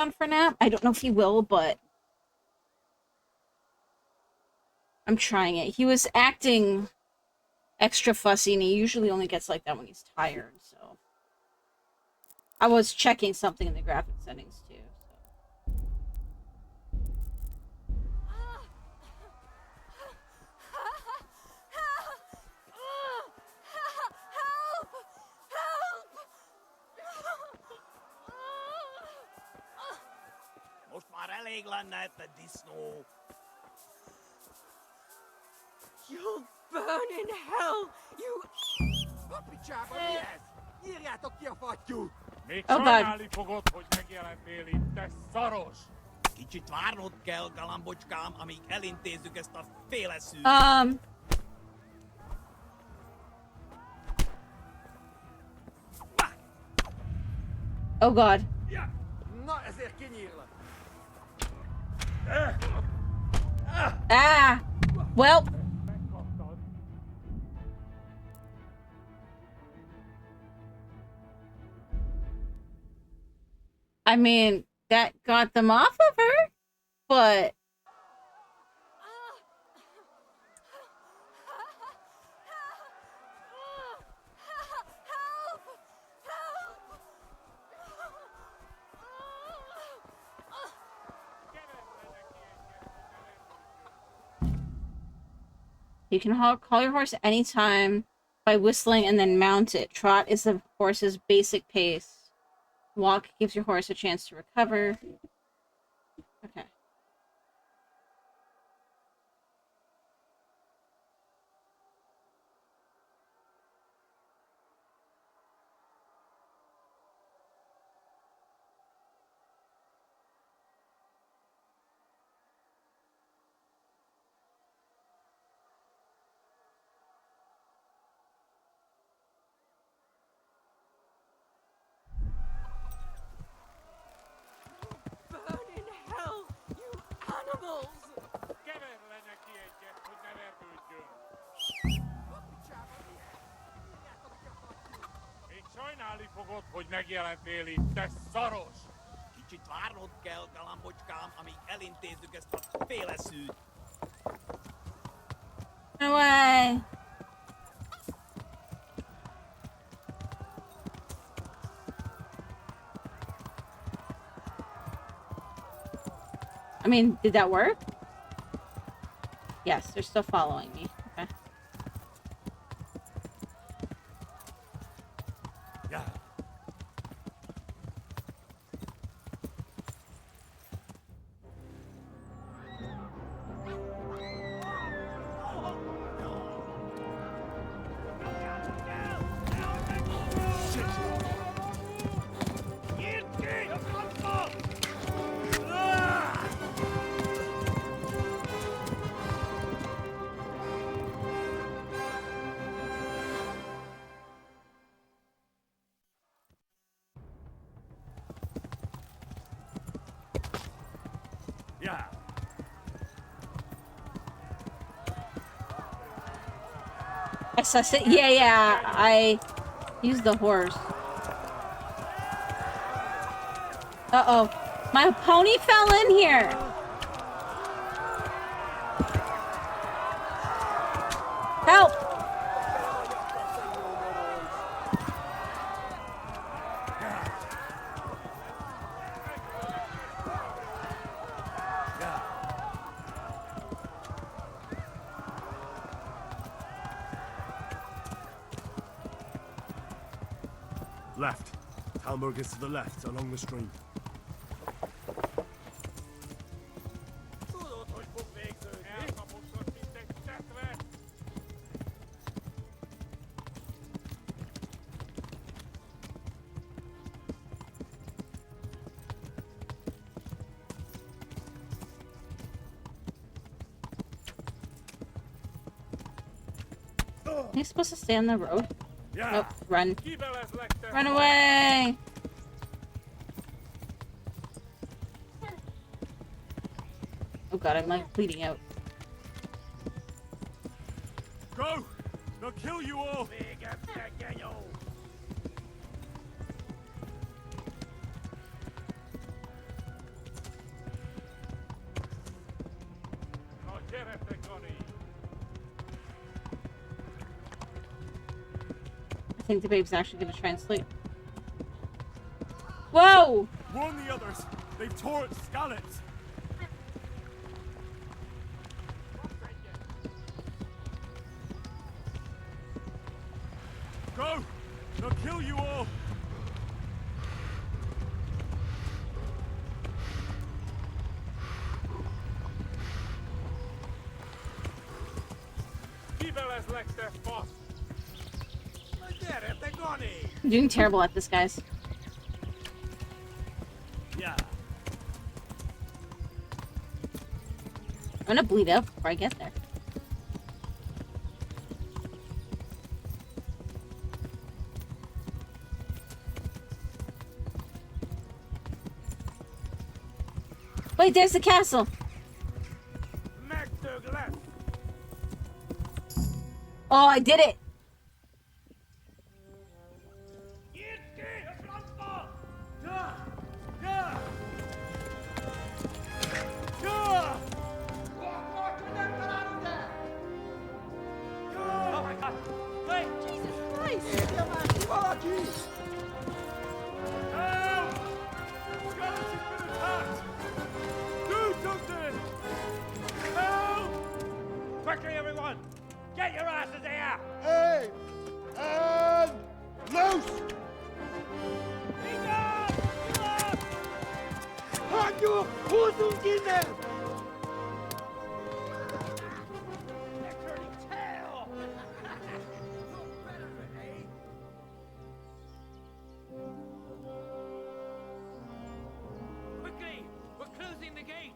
on for nap. I don't know if he will, but I'm trying it. He was acting extra fussy, and he usually only gets like that when he's tired, so. I was checking something in the graphic settings, too. Most már elég lenne, te disznó. You'll burn in hell, you... Papicsába, mi ez? Írjátok ki a fattyút! Még sajnálni fogod, hogy megjelentél itt, te szaros! Kicsit várnod kell, galambocskám, amíg elintézzük ezt a féleszűt. Oh god. Na, ezért kinyírlak. Ah! Well. I mean, that got them off of her, but... You can call your horse anytime by whistling and then mount it. Trot is the horse's basic pace. Walk gives your horse a chance to recover. Okay. Sajnálni fogod, hogy megjelentél itt, te szaros! Kicsit várnod kell, galambocskám, amíg elintézzük ezt a féleszűt. No way! I mean, did that work? Yes, they're still following me. Okay. Yeah. Assess it? Yeah, I used the horse. Uh-oh. My pony fell in here! Help! Left. Talmberg is to the left, along the stream. Are you supposed to stay on the road? Nope, run. Run away! Oh god, I'm like bleeding out. Go! They'll kill you all! think the babe's actually gonna try and sleep. Whoa! Warn the others. They've tore at Skalitz. Go! They'll kill you all. Kiveles legte fast. Gyere te Goni! I'm doing terrible at this, guys. Yeah. I'm gonna bleed out before I get there. Wait, there's the castle. Megtök lett. Oh, I did it. Nyit ki a francba! Yeah! Yeah! Yeah! Oh my god! Wait! Jesus Christ! Érje már ki valaki! Help! Skalitz has been attacked! Do something! Help! Quickly, everyone! Get your asses here! Hey! And loose! Hagyjuk! Húzzunk innen! They're turning tail! Quickly! We're closing the gate!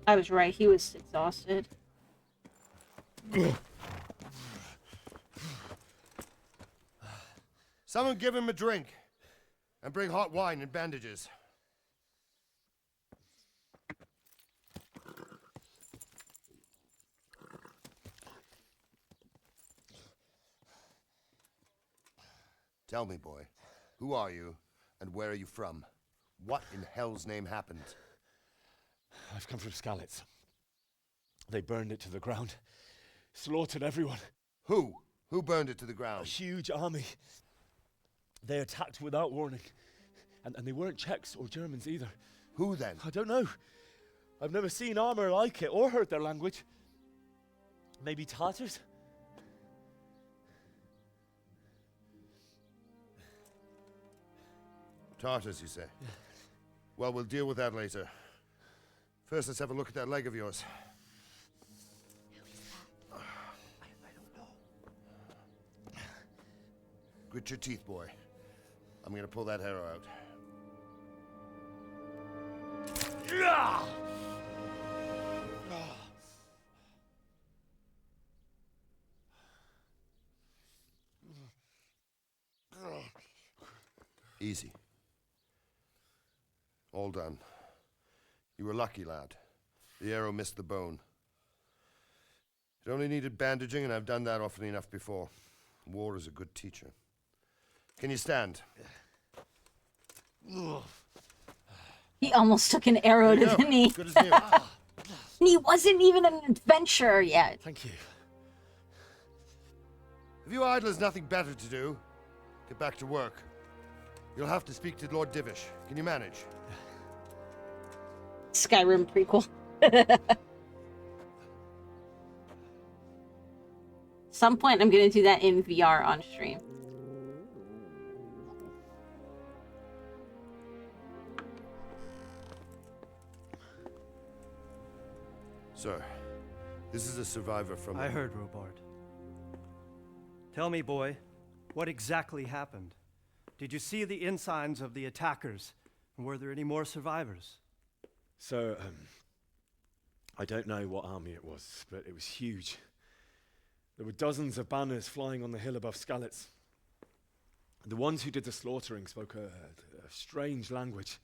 I was right. He was exhausted. Someone give him a drink. And bring hot wine and bandages. Tell me, boy, who are you and where are you from? What in hell's name happened? I've come from Skalitz. They burned it to the ground. Slaughtered everyone. Who? Who burned it to the A ground? huge army. They attacked without warning. And they weren't Czechs or Germans either. Who then? I don't know. I've never seen armor like it or heard their language. Maybe Tatars? Tartars, you say? Well, we'll deal with that later. First, let's have a look at that leg of yours. Grit your teeth, boy. I'm gonna pull that arrow out. Easy. All done. You were lucky, lad. The arrow missed the bone. It only needed bandaging, and I've done that often enough before. War is a good teacher. Can you stand? He almost took an arrow to There the you go. knee. Good as new. And he wasn't even an adventurer yet. Thank you. If you idlers nothing better to do, get back to work. You'll have to speak to Lord Divish. Can you manage? Skyrim prequel. Some point I'm gonna do that in VR on stream. Sir, this is a survivor from... I heard, Robard. Tell me, boy, what exactly happened? Did you see the ensigns of the attackers? And were there any more survivors? So, I don't know what army it was, but it was huge. There were dozens of banners flying on the hill above Skalitz. The ones who did the slaughtering spoke a strange language.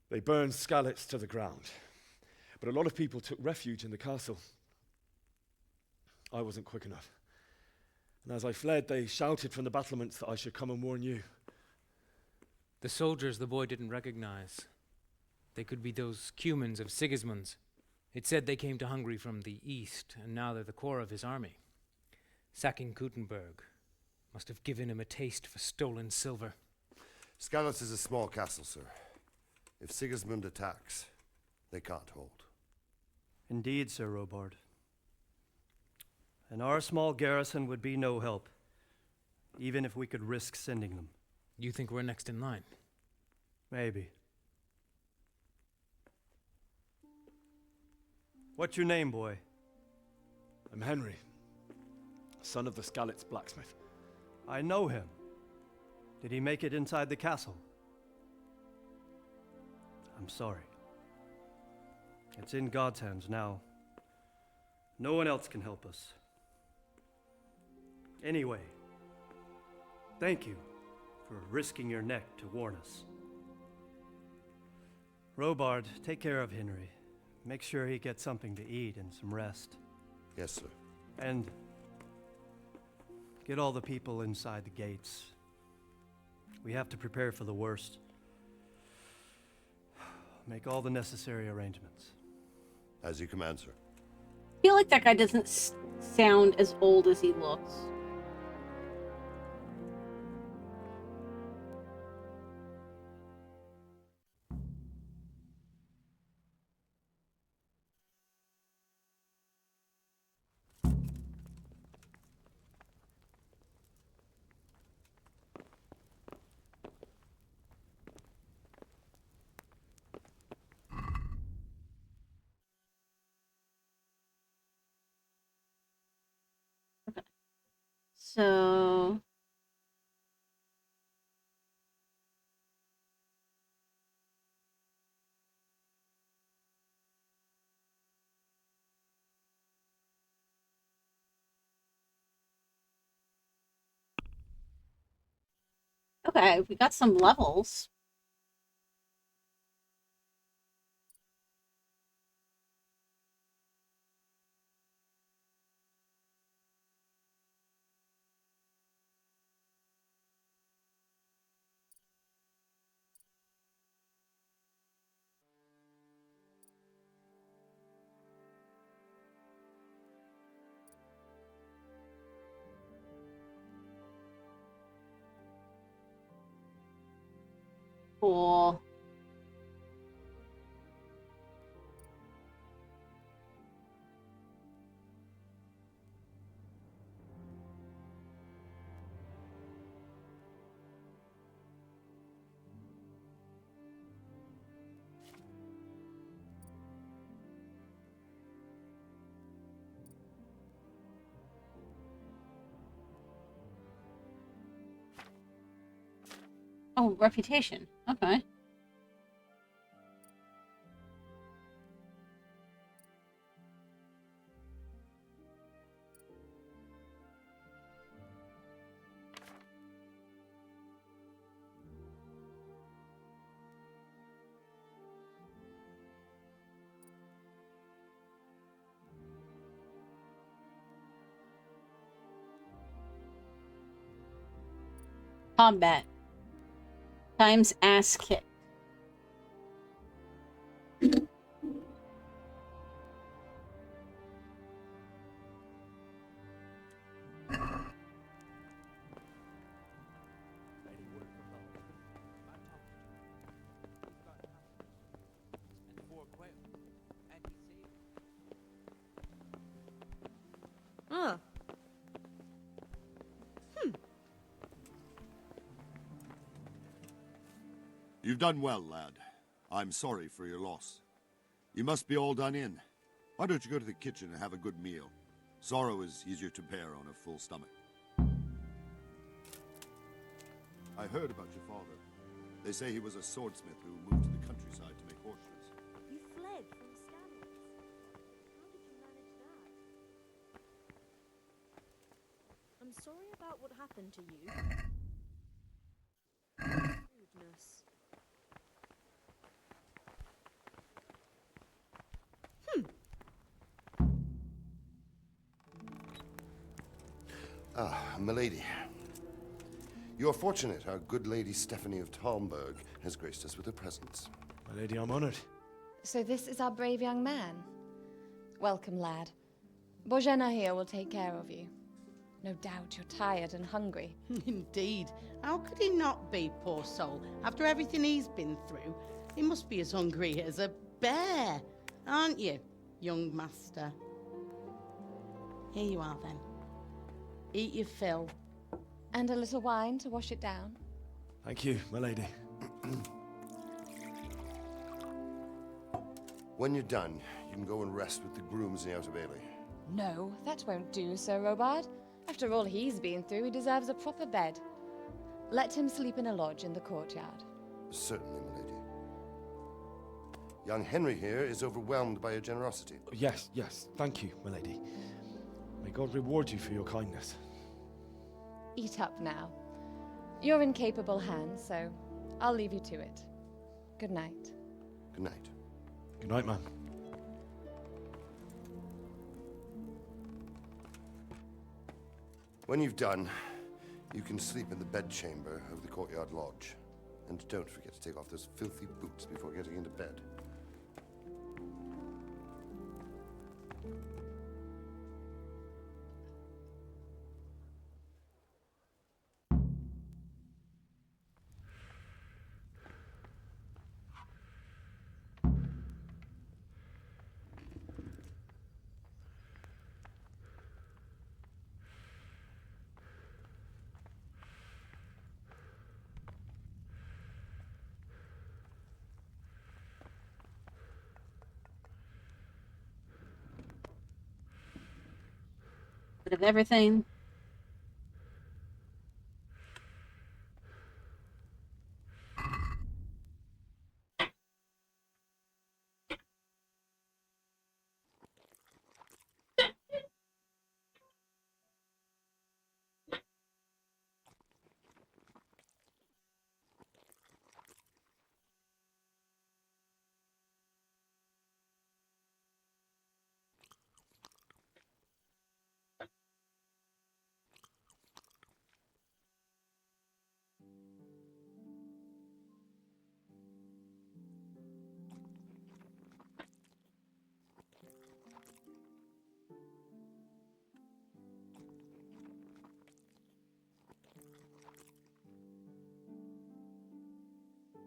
They burned Skalitz to the ground, but a lot of people took refuge in the castle. I wasn't quick enough. And as I fled, they shouted from the battlements that I should come and warn you. The soldiers the boy didn't recognize. They could be those Cumans of Sigismund's. It said they came to Hungary from the east, and now they're the core of his army. Sacking Gutenberg must have given him a taste for stolen silver. Skalitz is a small castle, sir. If Sigismund attacks, they can't hold. Indeed, Sir Robard. And our small garrison would be no help, even if we could risk sending them. You think we're next in line? Maybe. What's your name, boy? I'm Henry, son of the Skalitz blacksmith. I know him. Did he make it inside the castle? I'm sorry. It's in God's hands now. No one else can help us. Anyway, thank you for risking your neck to warn us. Robard, take care of Henry. Make sure he gets something to eat and some rest. Yes, sir. And get all the people inside the gates. We have to prepare for the worst. Make all the necessary arrangements. As you command, sir. I feel like that guy doesn't sound as old as he looks. So okay, we got some levels. Cool. Oh, reputation. Okay. Combat. Times ass kick. Ah. You've done well, lad. I'm sorry for your loss. You must be all done in. Why don't you go to the kitchen and have a good meal? Sorrow is easier to bear on a full stomach. I heard about your father. They say he was a swordsmith who moved to the countryside to make horseshoes. You fled from Skalitz. How did you manage that? I'm sorry about what happened to you. Rudeness. Ah, milady. You are fortunate our good lady Stephanie of Talmberg has graced us with her presence. My lady, I'm honored. So this is our brave young man. Welcome, lad. Bojena here will take care of you. No doubt you're tired and hungry. Indeed. How could he not be, poor soul? After everything he's been through, he must be as hungry as a bear, aren't you, young master? Here you are, then. Eat your fill. And a little wine to wash it down. Thank you, my lady. When you're done, you can go and rest with the grooms in the Outer Bailey. No, that won't do, Sir Robard. After all he's been through, he deserves a proper bed. Let him sleep in a lodge in the courtyard. Certainly, milady. Young Henry here is overwhelmed by your generosity. Yes, yes. Thank you, my lady. May God reward you for your kindness. Eat up now. You're in capable hands, so I'll leave you to it. Good night. Good night. Good night, ma'am. When you've done, you can sleep in the bedchamber of the courtyard lodge. And don't forget to take off those filthy boots before getting into bed. Bit of everything.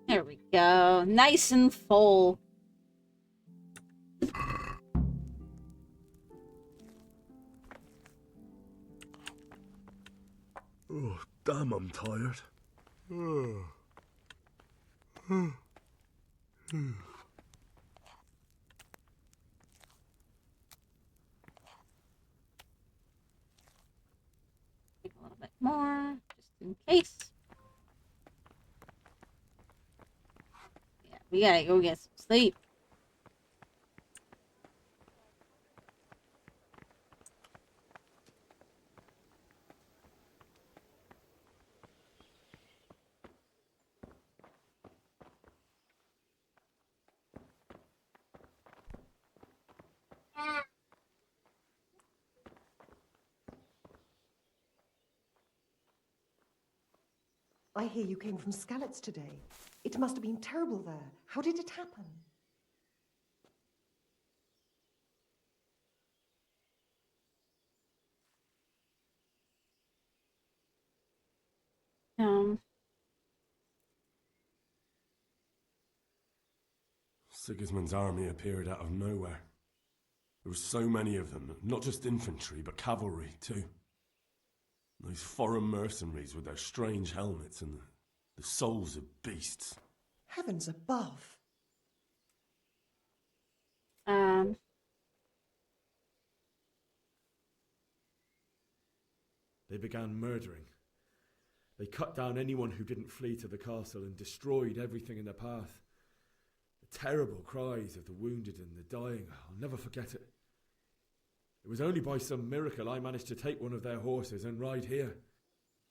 There we go. Nice and full. Oh, damn, I'm tired. Take a little bit more, just in case. Yeah, we gotta go get some sleep. I hear you came from Skalitz today. It must have been terrible there. How did it happen? Sigismund's army appeared out of nowhere. There were so many of them, not just infantry, but cavalry, too. Those foreign mercenaries with their strange helmets and the souls of beasts. Heavens above. They began murdering. They cut down anyone who didn't flee to the castle and destroyed everything in their path. The terrible cries of the wounded and the dying, I'll never forget it. It was only by some miracle I managed to take one of their horses and ride here.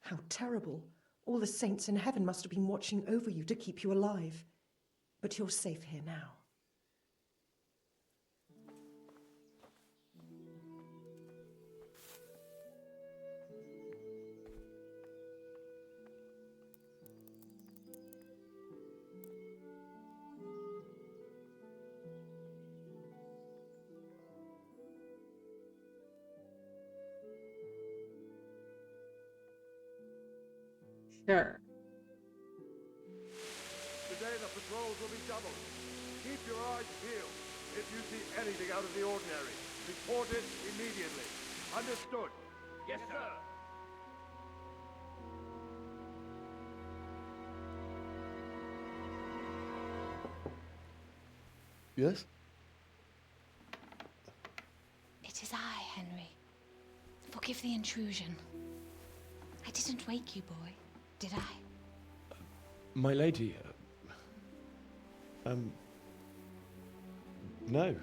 How terrible. All the saints in heaven must have been watching over you to keep you alive. But you're safe here now. Sure. Today the patrols will be doubled. Keep your eyes peeled. If you see anything out of the ordinary, report it immediately. Understood? Yes, sir. Yes? It is I, Henry. Forgive the intrusion. I didn't wake you, boy, did I? My lady, no,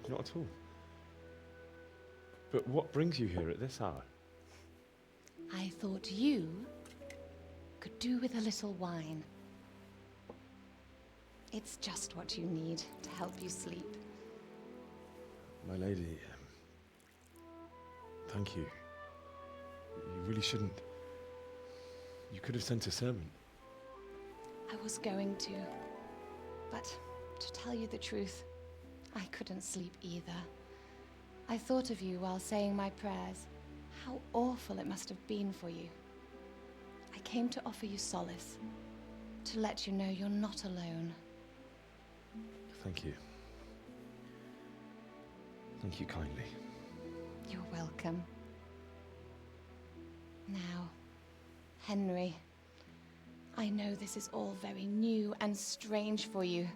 not at all. But what brings you here at this hour? I thought you could do with a little wine. It's just what you need to help you sleep. My lady, thank you. You really shouldn't. You could have sent a servant. I was going to, but to tell you the truth, I couldn't sleep either. I thought of you while saying my prayers. How awful it must have been for you. I came to offer you solace, to let you know you're not alone. Thank you. Thank you kindly. You're welcome. Now, Henry, I know this is all very new and strange for you,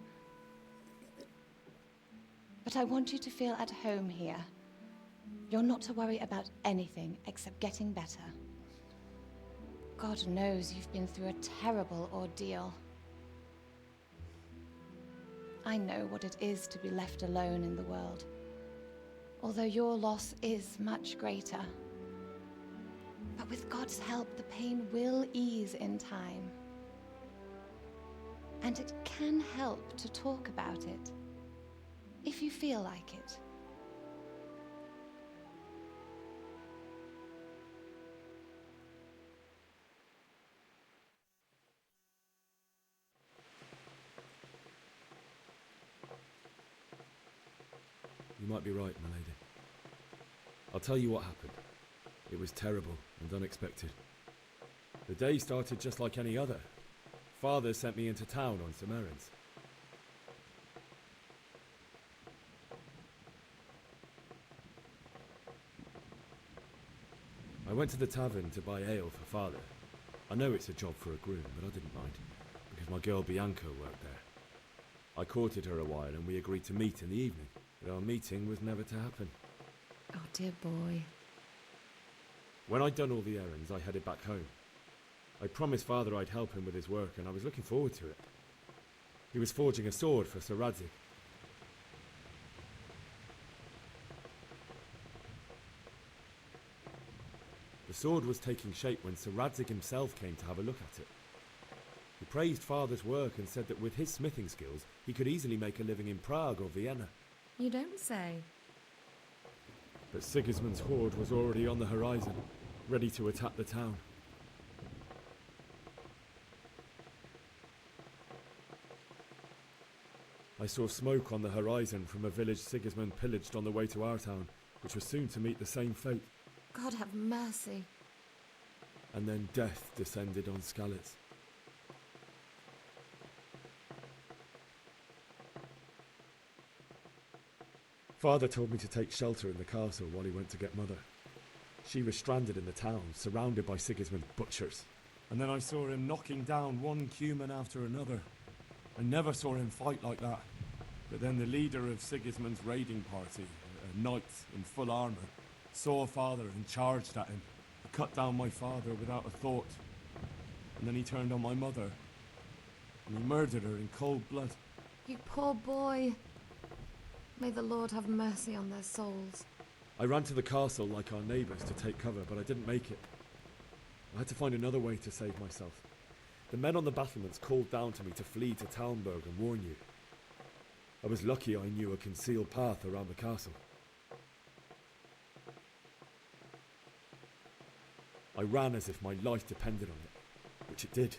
but I want you to feel at home here. You're not to worry about anything except getting better. God knows you've been through a terrible ordeal. I know what it is to be left alone in the world, although your loss is much greater. But with God's help, the pain will ease in time. And it can help to talk about it, if you feel like it. You might be right, my lady. I'll tell you what happened. It was terrible and unexpected. The day started just like any other. Father sent me into town on some errands. I went to the tavern to buy ale for Father. I know it's a job for a groom, but I didn't mind, because my girl Bianca worked there. I courted her a while and we agreed to meet in the evening, but our meeting was never to happen. Oh, dear boy. When I'd done all the errands, I headed back home. I promised Father I'd help him with his work, and I was looking forward to it. He was forging a sword for Sir Radzig. The sword was taking shape when Sir Radzig himself came to have a look at it. He praised Father's work and said that with his smithing skills, he could easily make a living in Prague or Vienna. You don't say. But Sigismund's horde was already on the horizon, ready to attack the town. I saw smoke on the horizon from a village Sigismund pillaged on the way to our town, which was soon to meet the same fate. God have mercy. And then death descended on Skalitz. Father told me to take shelter in the castle while he went to get Mother. She was stranded in the town, surrounded by Sigismund's butchers. And then I saw him knocking down one Cuman after another. I never saw him fight like that. But then the leader of Sigismund's raiding party, a knight in full armour, saw Father and charged at him. He cut down my father without a thought. And then he turned on my mother. And he murdered her in cold blood. You poor boy. May the Lord have mercy on their souls. I ran to the castle like our neighbours to take cover, but I didn't make it. I had to find another way to save myself. The men on the battlements called down to me to flee to Talmberg and warn you. I was lucky I knew a concealed path around the castle. I ran as if my life depended on it, which it did.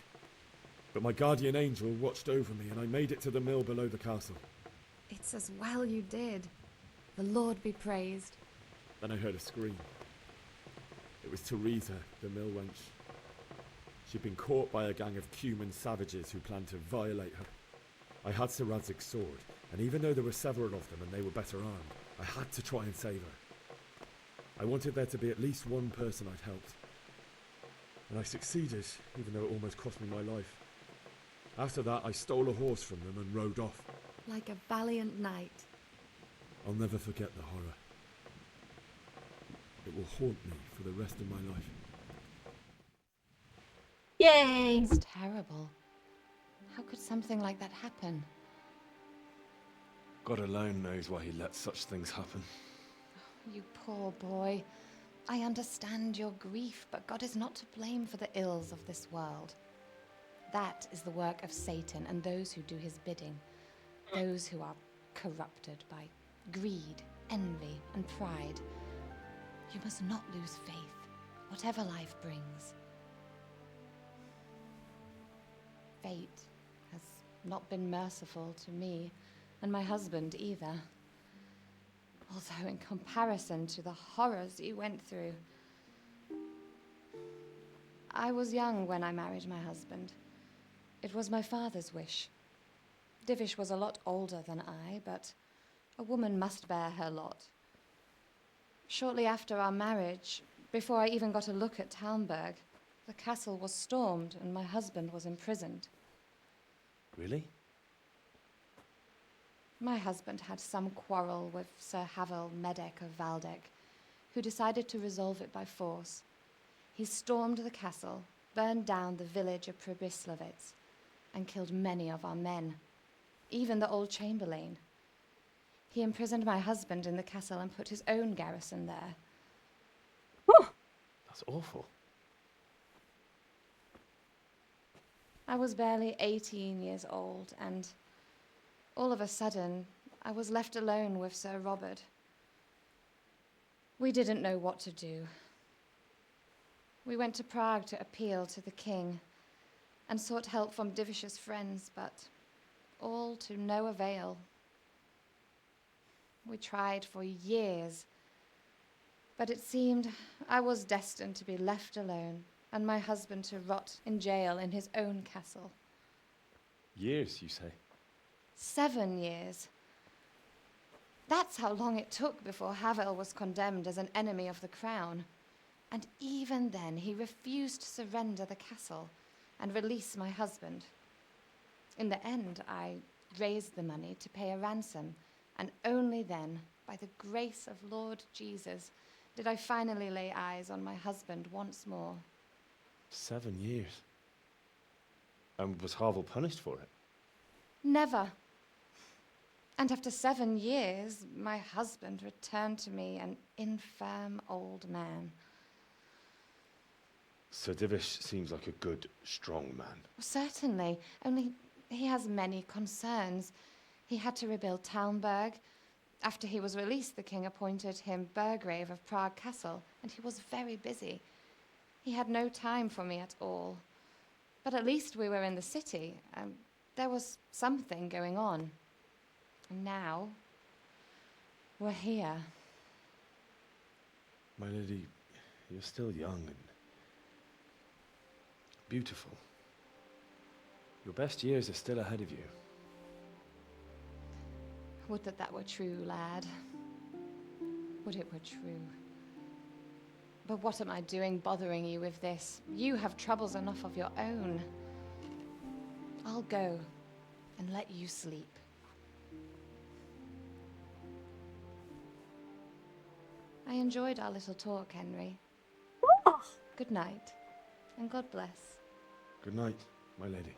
But my guardian angel watched over me and I made it to the mill below the castle. It's as well you did. The Lord be praised. Then I heard a scream. It was Teresa, the mill wench. She'd been caught by a gang of Cuman savages who planned to violate her. I had Sir Radzig's sword, and even though there were several of them and they were better armed, I had to try and save her. I wanted there to be at least one person I'd helped. And I succeeded, even though it almost cost me my life. After that, I stole a horse from them and rode off. Like a valiant knight. I'll never forget the horror. It will haunt me for the rest of my life. Yay! It's terrible. How could something like that happen? God alone knows why he lets such things happen. You poor boy. I understand your grief, but God is not to blame for the ills of this world. That is the work of Satan and those who do his bidding. Those who are corrupted by greed, envy, and pride. You must not lose faith, whatever life brings. Fate has not been merciful to me, and my husband either. Although in comparison to the horrors you went through. I was young when I married my husband. It was my father's wish. Divish was a lot older than I, but a woman must bear her lot. Shortly after our marriage, before I even got a look at Talmberg, the castle was stormed and my husband was imprisoned. Really? My husband had some quarrel with Sir Havel Medek of Valdek, who decided to resolve it by force. He stormed the castle, burned down the village of Pribyslavitz, and killed many of our men, even the old chamberlain. He imprisoned my husband in the castle and put his own garrison there. That's awful. I was barely 18 years old, and all of a sudden, I was left alone with Sir Robert. We didn't know what to do. We went to Prague to appeal to the king and sought help from Divish's friends, but all to no avail. We tried for years, but it seemed I was destined to be left alone and my husband to rot in jail in his own castle. Years, you say? 7 years. That's how long it took before Havel was condemned as an enemy of the crown. And even then, he refused to surrender the castle and release my husband. In the end, I raised the money to pay a ransom, and only then, by the grace of Lord Jesus, did I finally lay eyes on my husband once more. 7 years. And was Havel punished for it? Never. And after 7 years, my husband returned to me an infirm old man. Sir Divish seems like a good, strong man. Certainly, only he has many concerns. He had to rebuild Talmberg. After he was released, the king appointed him Burgrave of Prague Castle, and he was very busy. He had no time for me at all. But at least we were in the city, and there was something going on. And now, we're here. My lady, you're still young and beautiful. Your best years are still ahead of you. Would that that were true, lad. Would it were true. But what am I doing bothering you with this? You have troubles enough of your own. I'll go and let you sleep. I enjoyed our little talk, Henry. Good night, and God bless. Good night, my lady.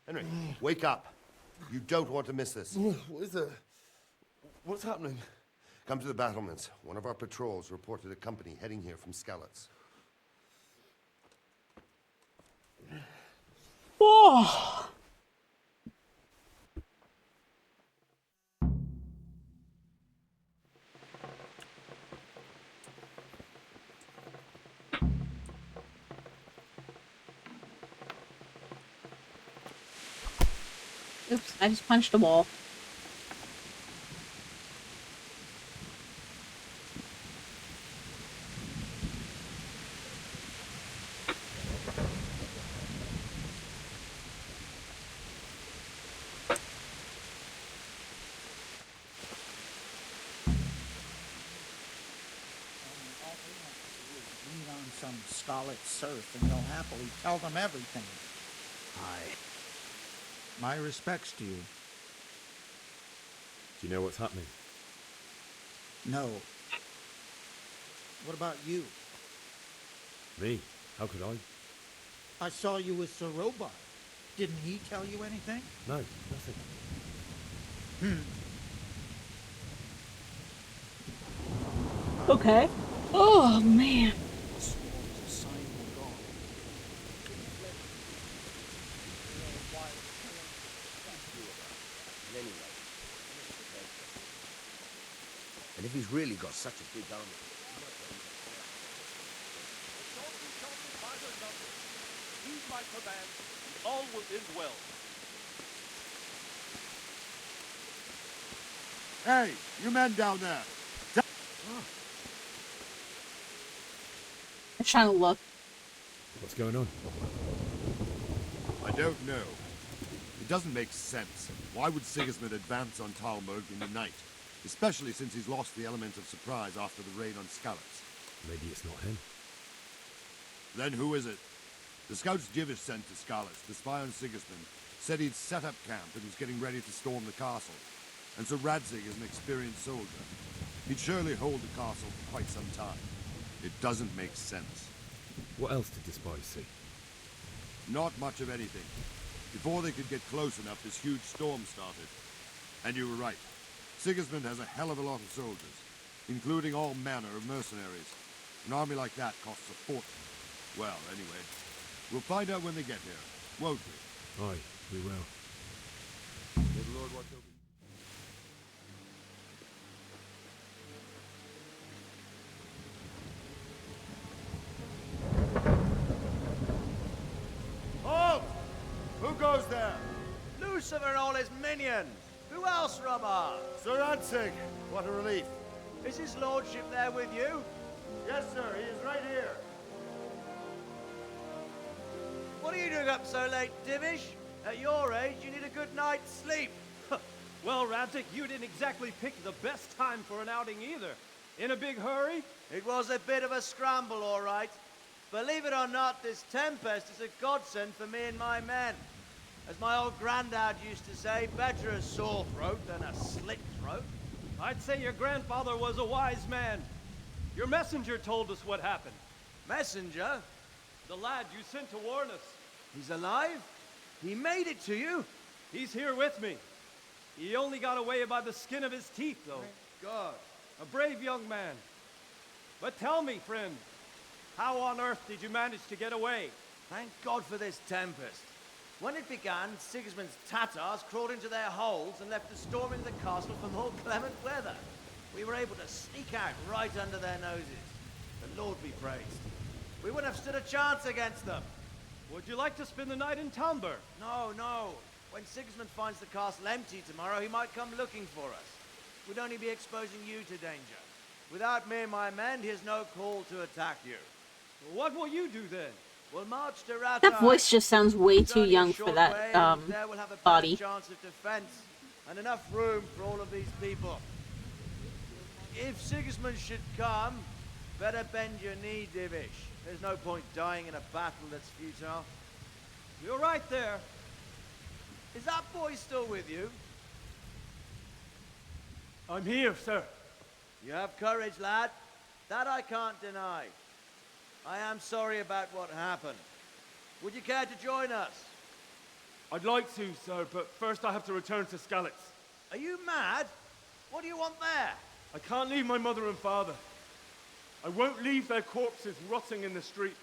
Henry, wake up. You don't want to miss this. What is it? What's happening? Come to the battlements. One of our patrols reported a company heading here from Skalitz. Oh. Oops, I just punched a wall. Lean on some Skalitz serf and you'll happily tell them everything. Aye. My respects to you. Do you know what's happening? No. What about you? Me? How could I? I saw you with Sir Robar. Didn't he tell you anything? No, nothing. Okay. Oh, man. And if he's really got such a big army... Heed my command, and all will end well. Hey, you men down there. I'm trying to look. What's going on? I don't know. It doesn't make sense. Why would Sigismund advance on Talmberg in the night? Especially since he's lost the element of surprise after the raid on Skalitz. Maybe it's not him. Then who is it? The scouts Jivish sent to Skalitz to spy on Sigismund said he'd set up camp and was getting ready to storm the castle. And so Radzig is an experienced soldier. He'd surely hold the castle for quite some time. It doesn't make sense. What else did the spies see? Not much of anything. Before they could get close enough, this huge storm started. And you were right. Sigismund has a hell of a lot of soldiers, including all manner of mercenaries. An army like that costs a fortune. Well, anyway, we'll find out when they get here, won't we? Aye, we will. May the Lord watch over you. Halt! Who goes there? Lucifer and all his minions. Who else, Robert? Sir Radzig. What a relief. Is his lordship there with you? Yes, sir. He is right here. What are you doing up so late, Divish? At your age, you need a good night's sleep. Well, Radzig, you didn't exactly pick the best time for an outing either. In a big hurry? It was a bit of a scramble, all right. Believe it or not, this tempest is a godsend for me and my men. As my old granddad used to say, better a sore throat than a slit throat. I'd say your grandfather was a wise man. Your messenger told us what happened. Messenger? The lad you sent to warn us. He's alive? He made it to you? He's here with me. He only got away by the skin of his teeth, though. Thank God. A brave young man. But tell me, friend, how on earth did you manage to get away? Thank God for this tempest. When it began, Sigismund's Tatars crawled into their holes and left us storming the castle for more clement weather. We were able to sneak out right under their noses. The Lord be praised. We wouldn't have stood a chance against them. Would you like to spend the night in Talmberg? No, no. When Sigismund finds the castle empty tomorrow, he might come looking for us. We'd only be exposing you to danger. Without me and my men, he has no call to attack you. What will you do then? We'll march to Rattay. That voice just sounds way It's too only a young for short that way, and there we'll have a better body. chance of defense and enough room for all of these people. If Sigismund should come, better bend your knee, Divish. There's no point dying in a battle that's futile. You're right there. Is that boy still with you? I'm here, sir. You have courage, lad. That I can't deny. I am sorry about what happened. Would you care to join us? I'd like to, sir, but first I have to return to Skalitz. Are you mad? What do you want there? I can't leave my mother and father. I won't leave their corpses rotting in the street.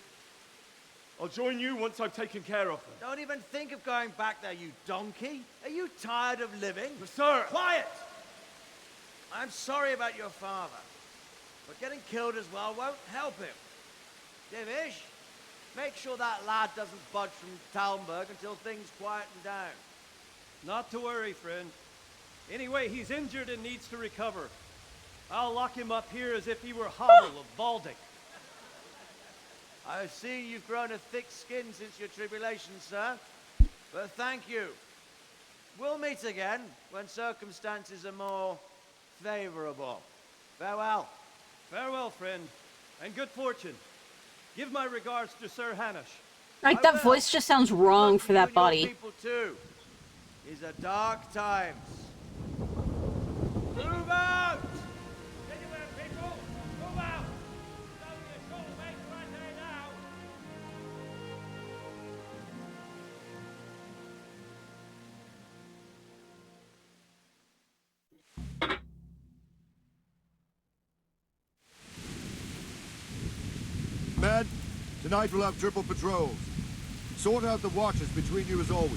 I'll join you once I've taken care of them. Don't even think of going back there, you donkey. Are you tired of living? But sir! Quiet! I'm sorry about your father, but getting killed as well won't help him. Divish, make sure that lad doesn't budge from Talmberg until things quieten down. Not to worry, friend. Anyway, he's injured and needs to recover. I'll lock him up here as if he were Hovel of Baldic. I see you've grown a thick skin since your tribulation, sir. But thank you. We'll meet again when circumstances are more favorable. Farewell. Farewell, friend, and good fortune. Give my regards to Sir Hanush. Like, that voice just sounds wrong for that body. People too. These are dark times. Move out! Anywhere, people! Move out! It's only a short way to right there now! Men, tonight we'll have triple patrols. Sort out the watches between you as always.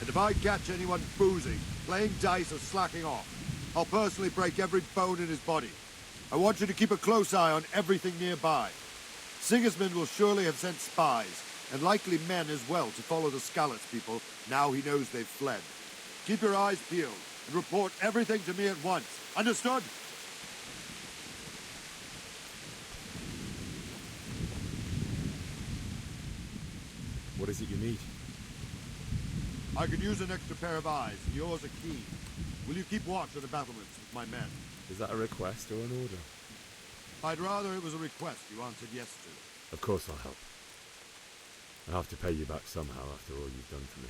And if I catch anyone boozing, playing dice or slacking off, I'll personally break every bone in his body. I want you to keep a close eye on everything nearby. Sigismund will surely have sent spies, and likely men as well, to follow the Skalitz people now he knows they've fled. Keep your eyes peeled, and report everything to me at once. Understood? What is it you need? I could use an extra pair of eyes, and yours are keen. Will you keep watch of the battlements with my men? Is that a request or an order? I'd rather it was a request you answered yes to. Of course I'll help. I have to pay you back somehow after all you've done for me.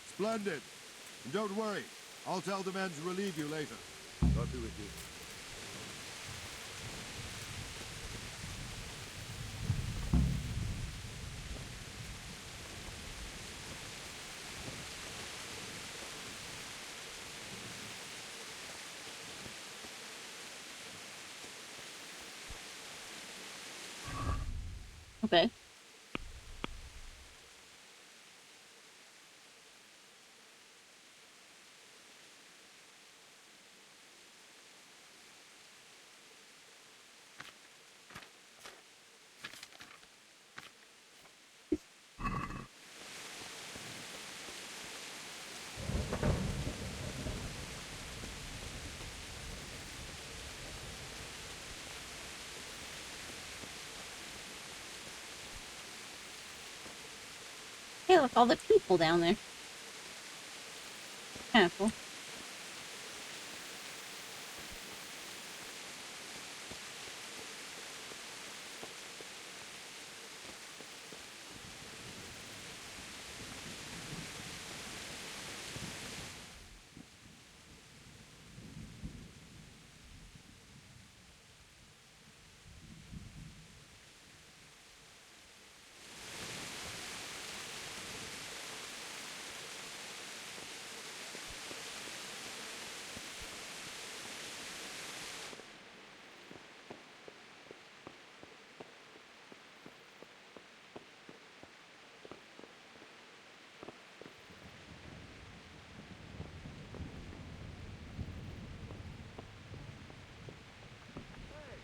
Splendid. And don't worry, I'll tell the men to relieve you later. God be with you. Okay. Hey, look, all the people down there. Kind of cool.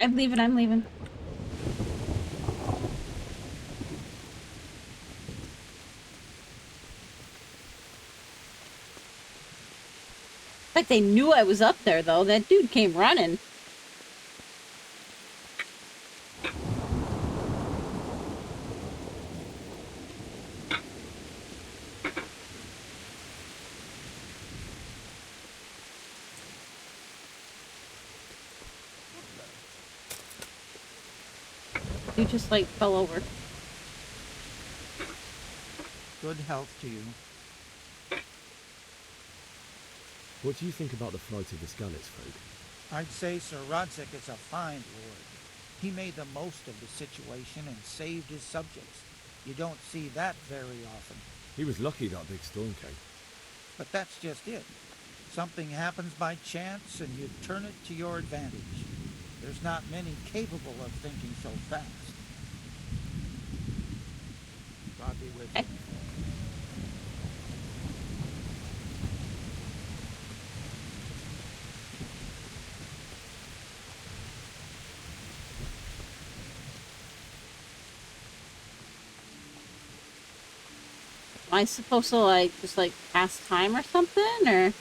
I'm leaving. Like they knew I was up there, though. That dude came running. You just, like, fell over. Good health to you. What do you think about the flight of the Skalitz folk? I'd say Sir Rodzik is a fine lord. He made the most of the situation and saved his subjects. You don't see that very often. He was lucky that big storm came. But that's just it. Something happens by chance and you turn it to your advantage. There's not many capable of thinking so fast. God be with you. Am I supposed to, like, just, like, pass time or something, or?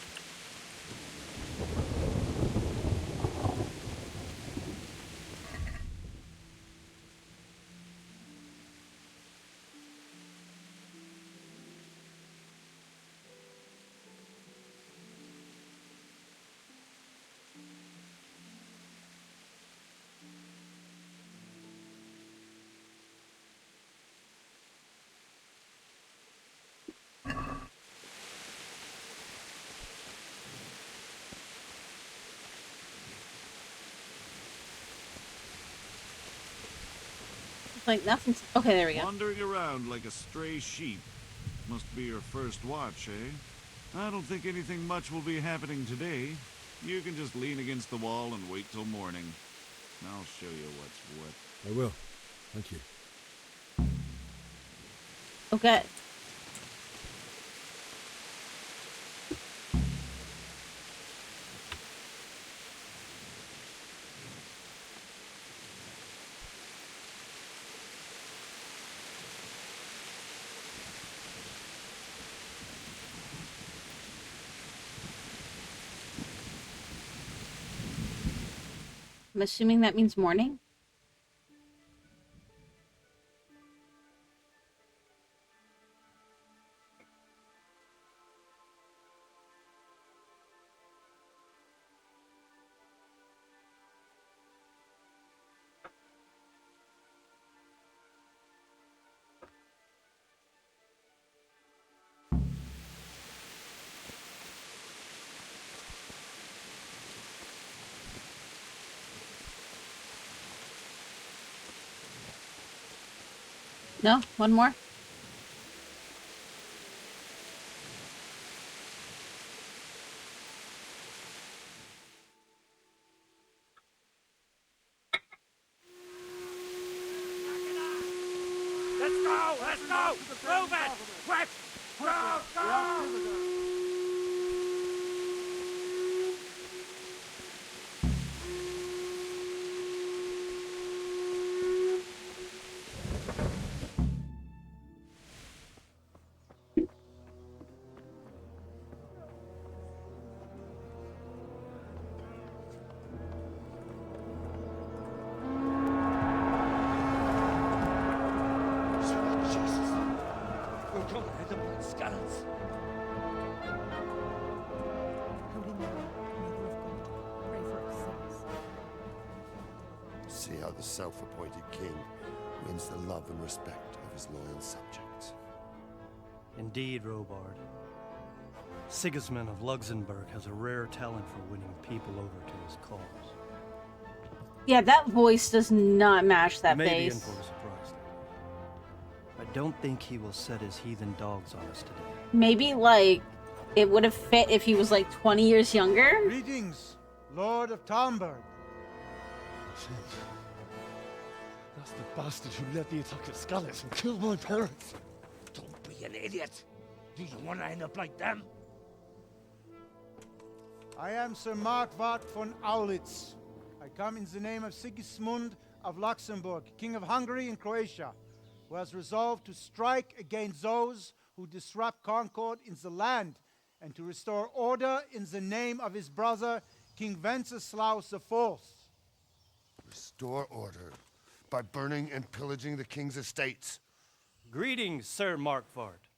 Like nothing's okay. There we go. Wandering around like a stray sheep. Must be your first watch, eh? I don't think anything much will be happening today. You can just lean against the wall and wait till morning. I'll show you what's what. I will. Thank you. Okay. I'm assuming that means morning. No, one more. Let's go! Let's go! Move it! Quick! Go! Go! See how the self-appointed king wins the love and respect of his loyal subjects. Indeed, Robard. Sigismund of Luxembourg has a rare talent for winning people over to his cause. Yeah, that voice does not match that Maybe in face. for a surprise. I don't think he will set his heathen dogs on us today. Maybe like it would have fit if he was like 20 years younger. Greetings, Lord of Talmberg. That's the bastard who led the attack at Skalitz and killed my parents. Don't be an idiot. Do you want to end up like them? I am Sir Markwart von Aulitz. I come in the name of Sigismund of Luxembourg, King of Hungary and Croatia, who has resolved to strike against those who disrupt concord in the land and to restore order in the name of his brother, King Wenceslaus IV. Restore order by burning and pillaging the king's estates. Greetings, Sir Markwart.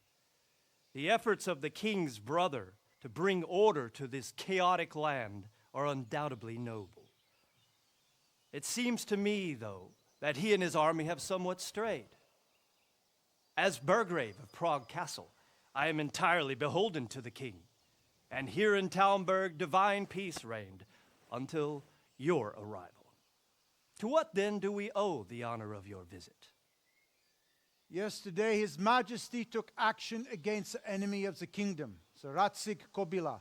The efforts of the king's brother to bring order to this chaotic land are undoubtedly noble. It seems to me, though, that he and his army have somewhat strayed. As Burgrave of Prague Castle, I am entirely beholden to the king, and here in Talmberg divine peace reigned until your arrival. To what then do we owe the honor of your visit? Yesterday, His Majesty took action against the enemy of the kingdom, Sir Ratsig Kobila,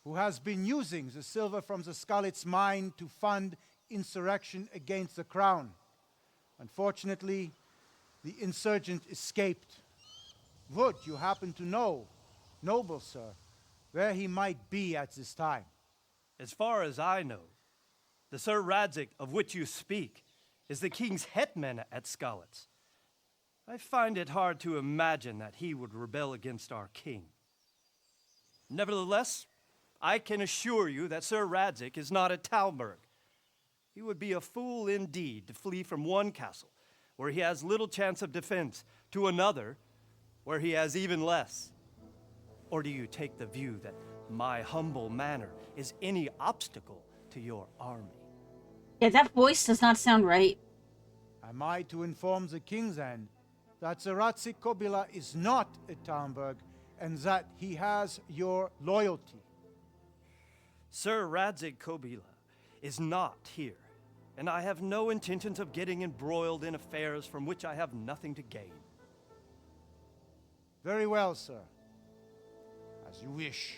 who has been using the silver from the Skalitz mine to fund insurrection against the crown. Unfortunately, the insurgent escaped. Would you happen to know, noble sir, where he might be at this time? As far as I know, the Sir Radzik of which you speak is the king's hetman at Skalitz. I find it hard to imagine that he would rebel against our king. Nevertheless, I can assure you that Sir Radzik is not at Talmberg. He would be a fool indeed to flee from one castle, where he has little chance of defense, to another, where he has even less. Or do you take the view that my humble manner is any obstacle to your army? Yeah, that voice does not sound right. Am I to inform the king then that Sir Ratsik Kobila is not at Talmberg and that he has your loyalty? Sir Radzik Kobila is not here, and I have no intentions of getting embroiled in affairs from which I have nothing to gain. Very well, sir. As you wish.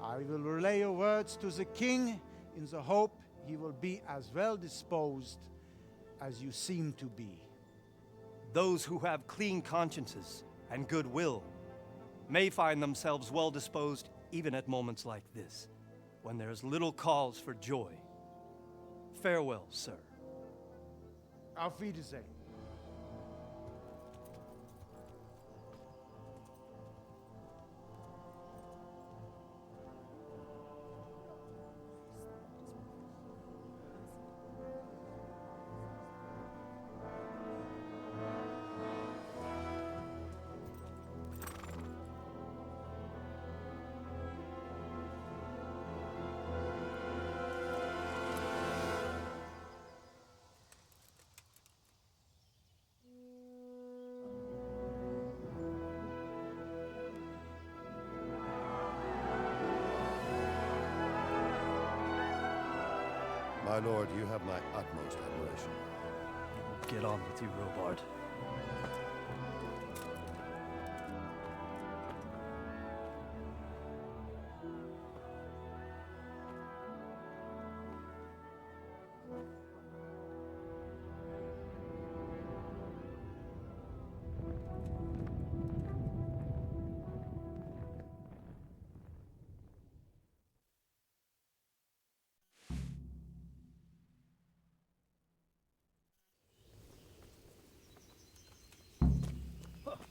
I will relay your words to the king in the hope he will be as well disposed as you seem to be. Those who have clean consciences and goodwill may find themselves well disposed even at moments like this, when there is little cause for joy. Farewell, sir. Auf Wiedersehen. My lord, you have my utmost admiration. Get on with you, Robard.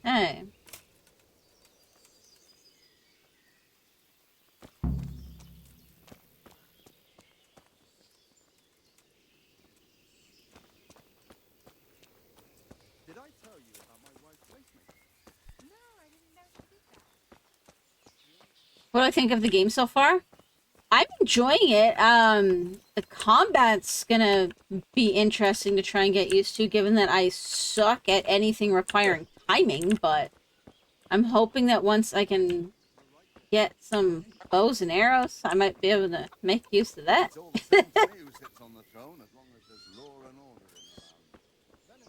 Hey. Did I tell you about my wife's placement? No, I didn't know she did that. What do I think of the game so far? I'm enjoying it. The combat's gonna be interesting to try and get used to, given that I suck at anything requiring timing, but I'm hoping that once I can get some bows and arrows, I might be able to make use of that. It's all the same to me who sits on the throne, as long as there's law and order in the land.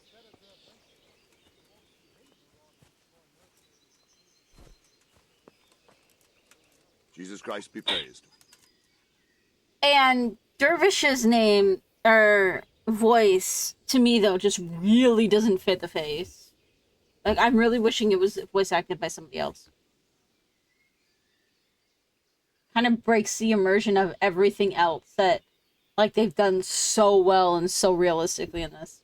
Jesus Christ be praised. And Dervish's name, or voice, to me, though, just really doesn't fit the face. Like, I'm really wishing it was voice acted by somebody else. Kind of breaks the immersion of everything else that, like, they've done so well and so realistically in this.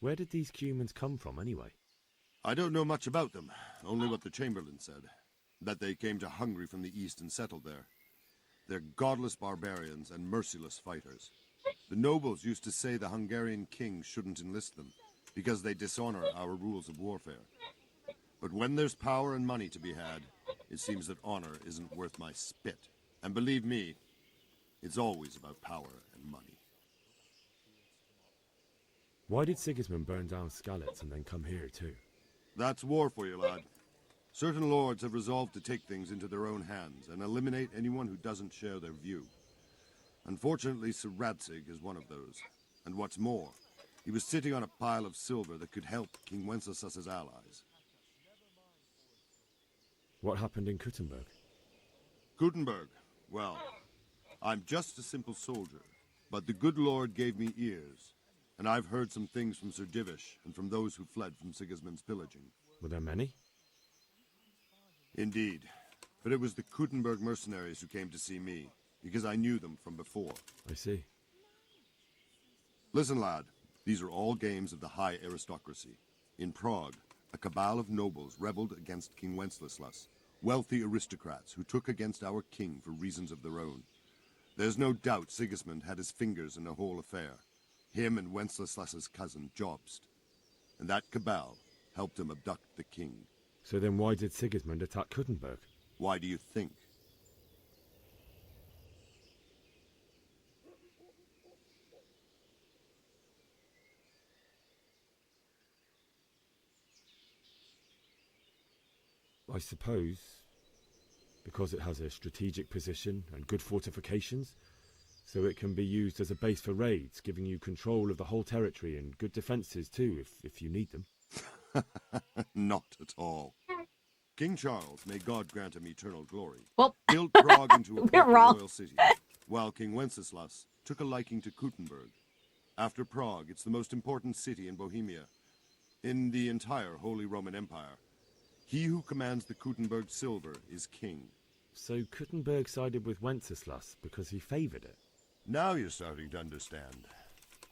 Where did these humans come from, anyway? I don't know much about them, only what the Chamberlain said. That they came to Hungary from the east and settled there. They're godless barbarians and merciless fighters. The nobles used to say the Hungarian king shouldn't enlist them, because they dishonor our rules of warfare. But when there's power and money to be had, it seems that honor isn't worth my spit. And believe me, it's always about power and money. Why did Sigismund burn down Skalitz and then come here too? That's war for you, lad. Certain lords have resolved to take things into their own hands and eliminate anyone who doesn't share their view. Unfortunately, Sir Radzig is one of those. And what's more, he was sitting on a pile of silver that could help King Wenceslas's allies. What happened in Kuttenberg? Gutenberg, well, I'm just a simple soldier, but the good Lord gave me ears, and I've heard some things from Sir Divish and from those who fled from Sigismund's pillaging. Were there many? Indeed, but it was the Kuttenberg mercenaries who came to see me, because I knew them from before. I see. Listen, lad, these are all games of the high aristocracy. In Prague, a cabal of nobles rebelled against King Wenceslas, wealthy aristocrats who took against our king for reasons of their own. There's no doubt Sigismund had his fingers in the whole affair. Him and Wenceslas's cousin, Jobst. And that cabal helped him abduct the king. So then why did Sigismund attack Kuttenberg? Why do you think? I suppose because it has a strategic position and good fortifications, so it can be used as a base for raids, giving you control of the whole territory and good defences too, if you need them. Not at all. King Charles, may God grant him eternal glory, well, built Prague into a proper wrong. royal city, while King Wenceslas took a liking to Kuttenberg. After Prague, it's the most important city in Bohemia, in the entire Holy Roman Empire. He who commands the Kuttenberg silver is king. So Kuttenberg sided with Wenceslas because he favoured it? Now you're starting to understand.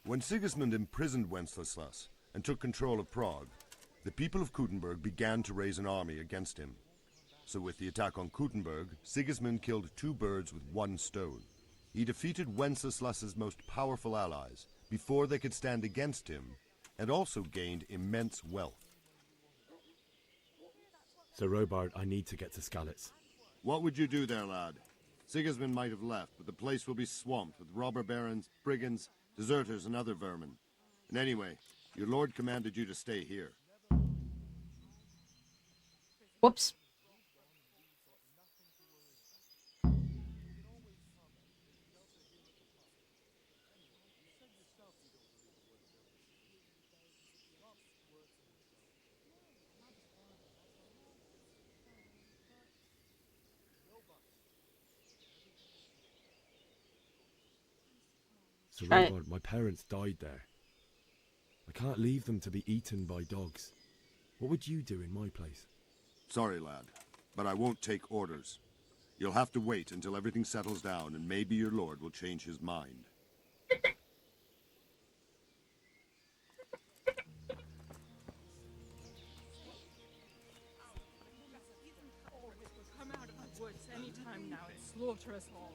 When Sigismund imprisoned Wenceslas and took control of Prague, the people of Kuttenberg began to raise an army against him. So with the attack on Kuttenberg, Sigismund killed two birds with one stone. He defeated Wenceslas's most powerful allies before they could stand against him, and also gained immense wealth. So Robard, I need to get to Skalitz. What would you do there, lad? Sigismund might have left, but the place will be swamped with robber barons, brigands, deserters, and other vermin. And anyway, your lord commanded you to stay here. Whoops. So Robard, my parents died there. I can't leave them to be eaten by dogs. What would you do in my place? Sorry, lad, but I won't take orders. You'll have to wait until everything settles down, and maybe your lord will change his mind. Come out of the woods anytime now and slaughter us all.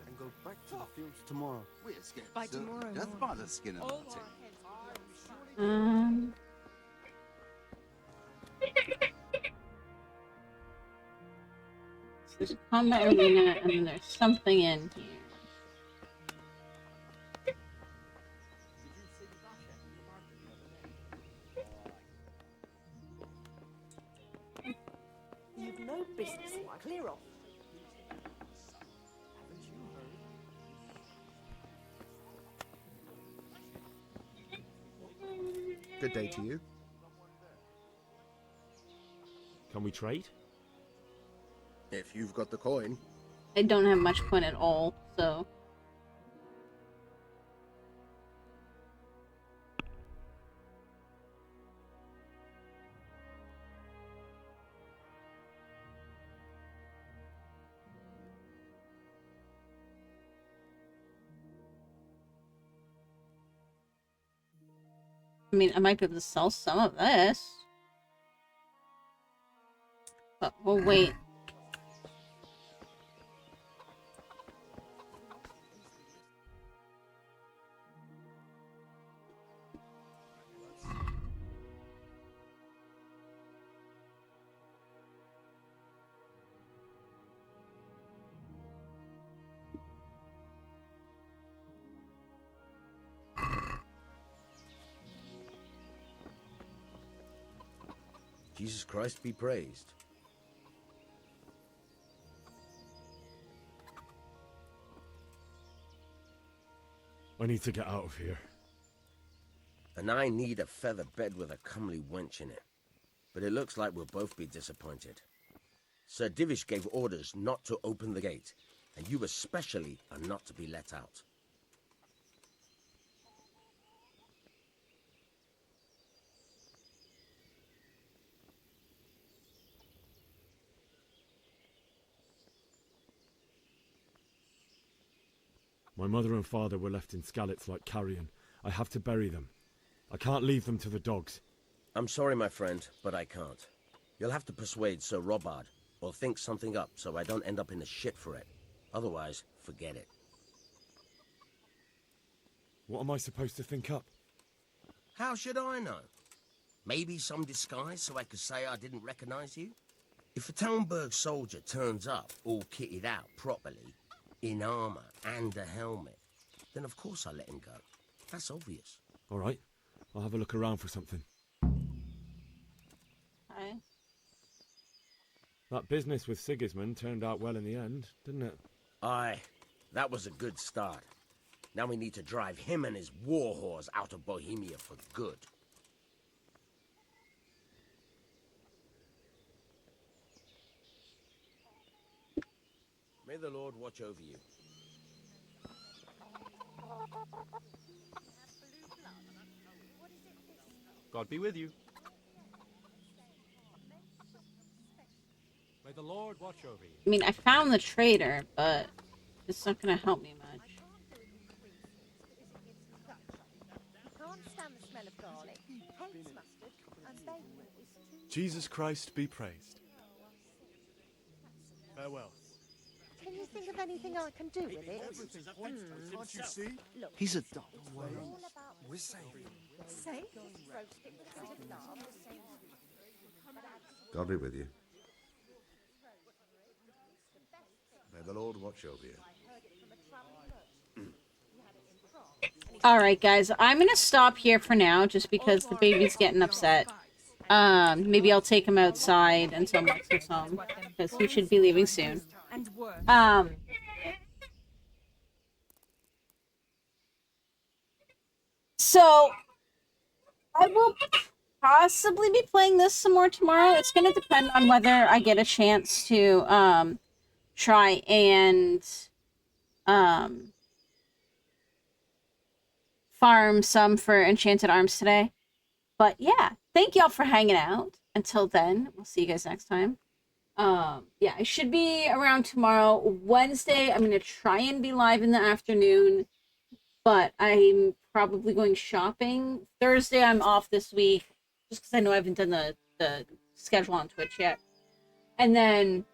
And go back to the fields tomorrow. We're scared. By tomorrow Death by the skin of our teeth. So there's a combat arena, and then there's something in here. You've no business. Clear off. Good day to you. Can we trade? If you've got the coin. I don't have much coin at all, so... I mean, I might be able to sell some of this. But we'll wait. Jesus Christ be praised. I need to get out of here. And I need a feather bed with a comely wench in it. But it looks like we'll both be disappointed. Sir Divish gave orders not to open the gate, and you especially are not to be let out. My mother and father were left in Skalitz like carrion. I have to bury them. I can't leave them to the dogs. I'm sorry, my friend, but I can't. You'll have to persuade Sir Robard, or think something up so I don't end up in the shit for it. Otherwise, forget it. What am I supposed to think up? How should I know? Maybe some disguise so I could say I didn't recognize you? If a Talmberg soldier turns up all kitted out properly, in armor and a helmet, then of course I let him go. That's obvious. All right, I'll have a look around for something. Hi. That business with Sigismund turned out well in the end, didn't it? Aye, that was a good start. Now we need to drive him and his war whores out of Bohemia for good. May the Lord watch over you. God be with you. May the Lord watch over you. I mean, I found the traitor, but it's not gonna help me much. Can't stand the smell of garlic. Hates mustard and bacon is too... Jesus Christ be praised. Farewell. Can you think of anything I can do with it? Can't you see? Look, He's a dog. We're safe. safe? Roast it with a bit of lard. God be with you. May the Lord watch over you. All right, guys, I'm gonna stop here for now, just because the baby's getting upset. Maybe I'll take him outside until Max gets home, because he should be leaving soon. So I will possibly be playing this some more tomorrow. It's gonna depend on whether I get a chance to try and farm some for Enchanted Arms today. But yeah, thank y'all for hanging out. Until then, we'll see you guys next time. Yeah, I should be around tomorrow. Wednesday, I'm gonna try and be live in the afternoon, but I'm probably going shopping. Thursday, I'm off this week, just because I know I haven't done the schedule on Twitch yet. And then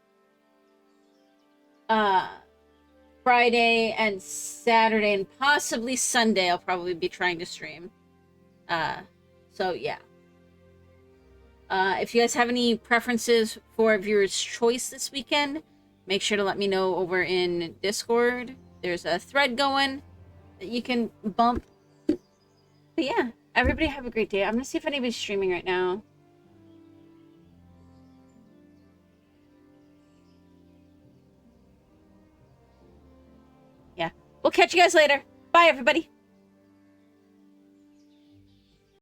Friday and Saturday and possibly Sunday, I'll probably be trying to stream. So yeah. If you guys have any preferences for viewer's choice this weekend, make sure to let me know over in Discord. There's a thread going that you can bump. But yeah, everybody have a great day. I'm gonna see if anybody's streaming right now. Yeah, we'll catch you guys later. Bye, everybody.